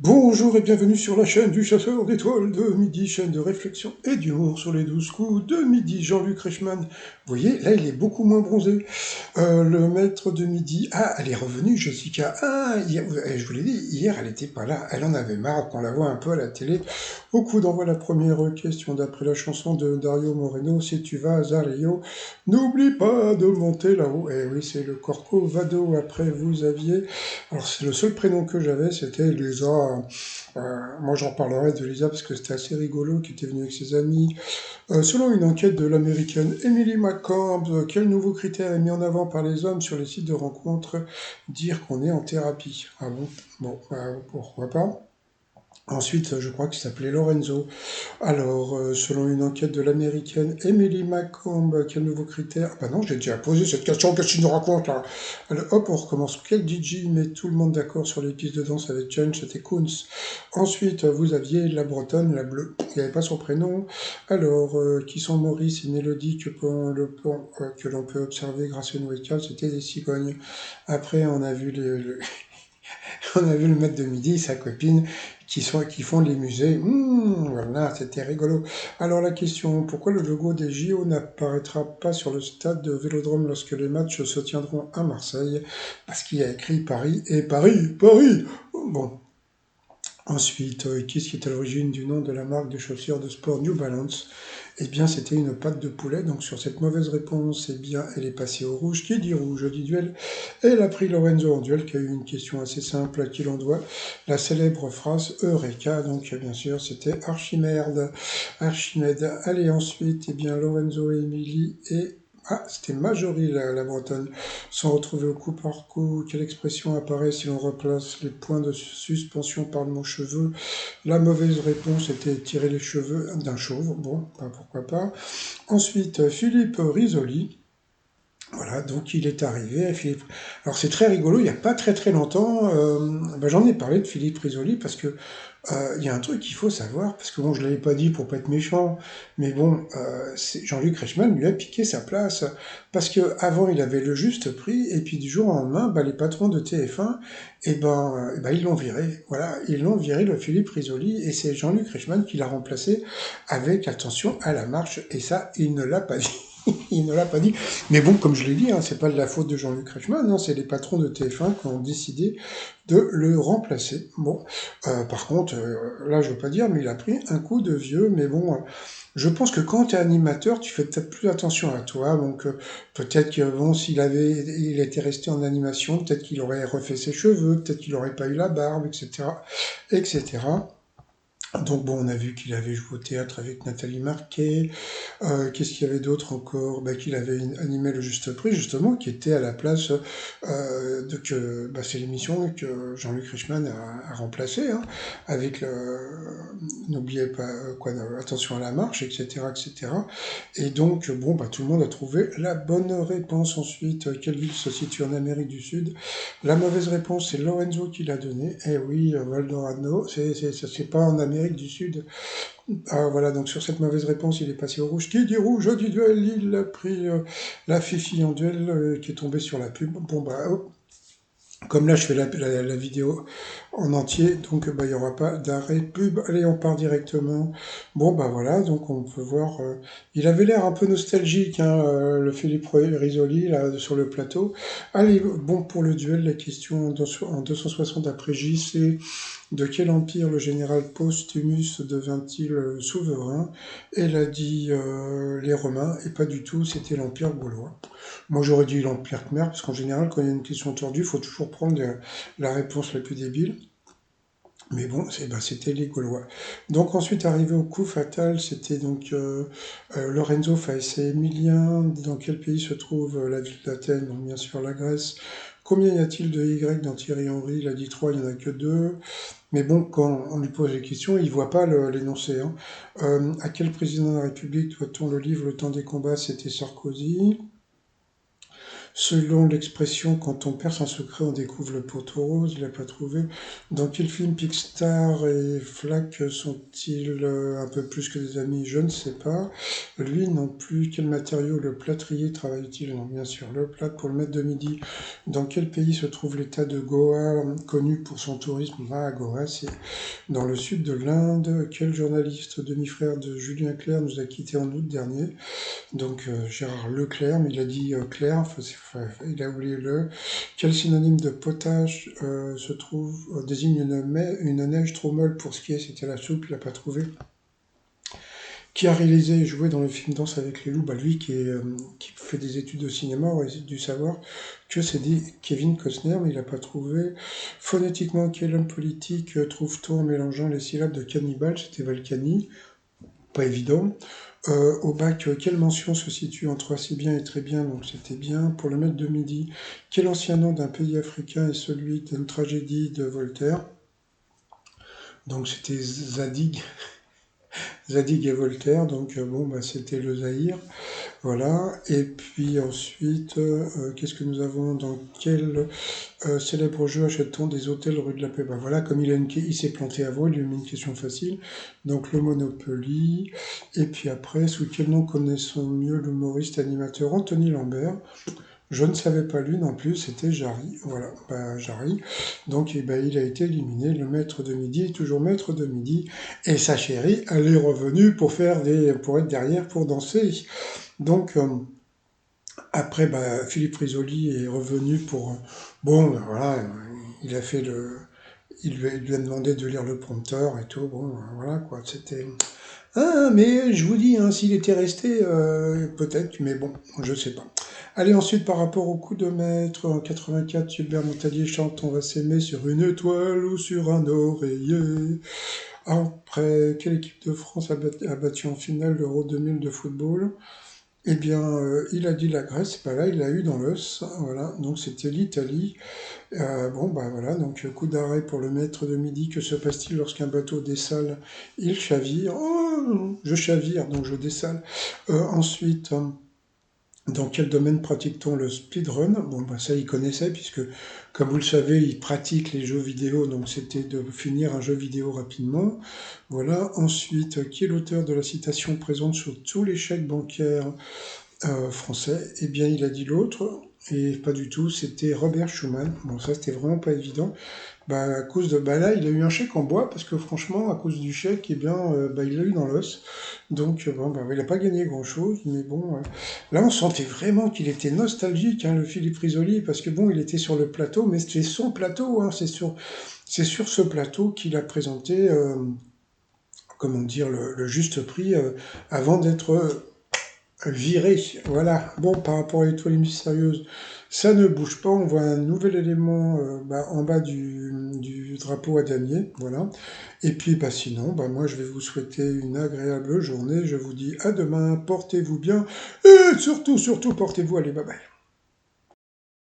Bonjour et bienvenue sur la chaîne du chasseur d'étoiles de midi, chaîne de réflexion et d'humour sur les 12 coups de midi, Jean-Luc Reichmann. Vous voyez, là il est beaucoup moins bronzé. Le maître de midi, ah, elle est revenue, Jessica. Ah, je vous l'ai dit, hier elle était pas là, elle en avait marre qu'on la voit un peu à la télé. Au coup d'envoi la première question d'après la chanson de Dario Moreno, si tu vas à Rio, n'oublie pas de monter là-haut. Eh oui, c'est le Corcovado. Après vous aviez alors, c'est le seul prénom que j'avais, c'était Lisa. Moi, j'en parlerai de Lisa parce que c'était assez rigolo, qui était venue avec ses amis. Selon une enquête de l'américaine Emily McComb, quel nouveau critère est mis en avant par les hommes sur les sites de rencontres? Dire qu'on est en thérapie. Ah bon? Bon, pourquoi pas? Ensuite, je crois qu'il s'appelait Lorenzo. Alors, selon une enquête de l'américaine Emily Macomb, quel nouveau critère? Ah bah non, j'ai déjà posé cette question, qu'est-ce que tu nous racontes là? Alors, hop, on recommence. Quel DJ met tout le monde d'accord sur les pistes de danse avec Jen? C'était Kunz. Ensuite, vous aviez la Bretonne, la Bleue. Il n'y avait pas son prénom. Alors, qui sont Maurice et Mélodie que l'on peut observer grâce à une webcam? C'était des cigognes. Après, on a vu on a vu le maître de midi et sa copine qui font les musées. Voilà, c'était rigolo. Alors la question, pourquoi le logo des JO n'apparaîtra pas sur le stade de Vélodrome lorsque les matchs se tiendront à Marseille? Parce qu'il y a écrit Paris et Paris, Paris. Bon. Ensuite, qu'est-ce qui est à l'origine du nom de la marque de chaussures de sport New Balance? Eh bien, c'était une patte de poulet. Donc, sur cette mauvaise réponse, eh bien, elle est passée au rouge. Qui dit rouge dit duel. Elle a pris Lorenzo en duel, qui a eu une question assez simple à qui l'on doit la célèbre phrase Eureka. Donc, bien sûr, c'était Archimède. Archimède. Allez, ensuite, eh bien, Lorenzo et Émilie et c'était Marjorie, la Bretonne, sont retrouvés au coup par coup. Quelle expression apparaît si l'on replace les points de suspension par le mot cheveux? La mauvaise réponse était tirer les cheveux d'un chauve. Bon, pourquoi pas. Ensuite, Philippe Risoli. Voilà, donc il est arrivé, Philippe. Alors c'est très rigolo, il n'y a pas très très longtemps, j'en ai parlé de Philippe Risoli parce que il y a un truc qu'il faut savoir, parce que bon, je ne l'avais pas dit pour pas être méchant, mais bon, Jean-Luc Reichmann lui a piqué sa place, parce que avant il avait le juste prix, et puis du jour au lendemain, les patrons de TF1, ils l'ont viré. Voilà, ils l'ont viré, le Philippe Risoli, et c'est Jean-Luc Reichmann qui l'a remplacé avec attention à la marche, et ça, il ne l'a pas dit. Il ne l'a pas dit. Mais bon, comme je l'ai dit, hein, c'est pas de la faute de Jean-Luc Reichmann, hein, c'est les patrons de TF1 qui ont décidé de le remplacer. Bon, par contre, là, je veux pas dire, mais il a pris un coup de vieux. Mais bon, je pense que quand tu es animateur, tu fais peut-être plus attention à toi. Donc, peut-être que bon, il était resté en animation, peut-être qu'il aurait refait ses cheveux, peut-être qu'il aurait pas eu la barbe, etc., etc. Donc bon, on a vu qu'il avait joué au théâtre avec Nathalie Marquet. Qu'est-ce qu'il y avait d'autre encore? Qu'il avait animé le Juste Prix, justement, qui était à la place c'est l'émission que Jean-Luc Reichmann a remplacé, hein, avec n'oubliez pas attention à la marche, etc., etc. Et donc bon, tout le monde a trouvé la bonne réponse. Ensuite, quelle ville se situe en Amérique du Sud? La mauvaise réponse, c'est Lorenzo qui l'a donnée. Eh oui, Valdorado, c'est pas en Amérique du Sud. Ah voilà, donc sur cette mauvaise réponse, il est passé au rouge. Qui dit rouge dit duel? Il a pris la Fifi en duel qui est tombée sur la pub. Bon hop. Comme là je fais la vidéo en entier, donc il n'y aura pas d'arrêt pub. Allez, on part directement. Bon voilà, donc on peut voir. Il avait l'air un peu nostalgique, hein, le Philippe Risoli là sur le plateau. Allez, bon pour le duel, la question en 260 après JC. De quel empire le général Postumus devint-il souverain? Elle a dit les Romains, et pas du tout, c'était l'Empire gaulois. Moi j'aurais dit l'Empire Khmer, parce qu'en général, quand il y a une question tordue, il faut toujours prendre la réponse la plus débile. Mais bon, c'était les Gaulois. Donc ensuite, arrivé au coup fatal, c'était donc Lorenzo face à Émilien. Dans quel pays se trouve la ville d'Athènes? Donc bien sûr la Grèce. Combien y a-t-il de Y dans Thierry Henry? Il a dit 3, il n'y en a que 2. Mais bon, quand on lui pose les questions, il voit pas l'énoncé, hein. À quel président de la République doit-on le livre Le temps des combats? C'était Sarkozy. Selon l'expression, quand on perce un secret, on découvre le poteau rose. Il n'a pas trouvé. Dans quel film Pixar et Flack sont-ils un peu plus que des amis? Je ne sais pas. Lui non plus. Quel matériau le plâtrier travaille-t-il? Non, bien sûr, le plâtre pour le maître de midi. Dans quel pays se trouve l'état de Goa, connu pour son tourisme? Ah, Goa, c'est dans le sud de l'Inde. Quel journaliste, demi-frère de Julien Clerc, nous a quittés en août dernier? Donc Gérard Leclerc, mais il a dit Claire, il a oublié le. Quel synonyme de potage se trouve, désigne une neige trop molle pour skier? C'était la soupe, il n'a pas trouvé. Qui a réalisé et joué dans le film Danse avec les loups? Bah, lui qui fait des études de cinéma aurait dû savoir que c'est dit Kevin Costner, mais il n'a pas trouvé. Phonétiquement, quel homme politique trouve-t-on en mélangeant les syllabes de cannibale? C'était Balkany, pas évident. Au bac, quelle mention se situe entre assez bien et très bien? Donc c'était bien. Pour le maître de midi, quel ancien nom d'un pays africain est celui d'une tragédie de Voltaire? Donc c'était Zadig, Zadig et Voltaire, donc bon, bah, c'était le Zaïre, voilà. Et puis ensuite, qu'est-ce que nous avons? Dans quel célèbre jeu achète-t-on des hôtels rue de la Paix? Bah voilà, comme il s'est planté avant, il lui a mis une question facile. Donc le Monopoly. Et puis après, sous quel nom connaissons mieux l'humoriste animateur Anthony Lambert? Je ne savais pas lui non plus, c'était Jarry. Voilà, bah, Jarry. Donc ben, il a été éliminé. Le maître de midi est toujours maître de midi. Et sa chérie, elle est revenue pour être derrière, pour danser. Donc après, bah, Philippe Risoli est revenu pour... Bon, ben, voilà, il a fait le... Il lui a demandé de lire le prompteur et tout. Bon, voilà quoi, c'était... Ah, mais je vous dis, hein, s'il était resté, peut-être, mais bon, je sais pas. Allez, ensuite, par rapport au coup de maître, en 84, Gilbert Montagnier chante On va s'aimer sur une étoile ou sur un oreiller. Après, quelle équipe de France a battu en finale l'Euro 2000 de football? Eh bien, il a dit la Grèce, c'est pas là, il l'a eu dans l'os, voilà, donc c'était l'Italie. Bon, bah voilà, donc coup d'arrêt pour le maître de midi. Que se passe-t-il lorsqu'un bateau dessale? Il chavire. Oh, je chavire, donc je dessale. Ensuite, dans quel domaine pratique-t-on le speedrun? Bon, bah ça, il connaissait, puisque, comme vous le savez, il pratique les jeux vidéo, donc c'était de finir un jeu vidéo rapidement. Voilà. Ensuite, qui est l'auteur de la citation présente sur tous les chèques bancaires français? Eh bien, il a dit l'autre, et pas du tout, c'était Robert Schuman. Bon, ça, c'était vraiment pas évident. Bah, à cause de, bah là, il a eu un chèque en bois, parce que franchement, à cause du chèque, eh bien, bah, il l'a eu dans l'os. Donc, bon, bah, il n'a pas gagné grand-chose, mais bon, là, on sentait vraiment qu'il était nostalgique, hein, le Philippe Risoli, parce que bon, il était sur le plateau, mais c'est son plateau, hein, c'est sur ce plateau qu'il a présenté, comment dire, le juste prix, avant d'être viré. Voilà. Bon, par rapport à l'étoile mystérieuse, ça ne bouge pas. On voit un nouvel élément en bas du drapeau à damier. Voilà. Et puis, bah, sinon, bah, moi, je vais vous souhaiter une agréable journée. Je vous dis à demain. Portez-vous bien. Et surtout, surtout, portez-vous. Allez, bye bye.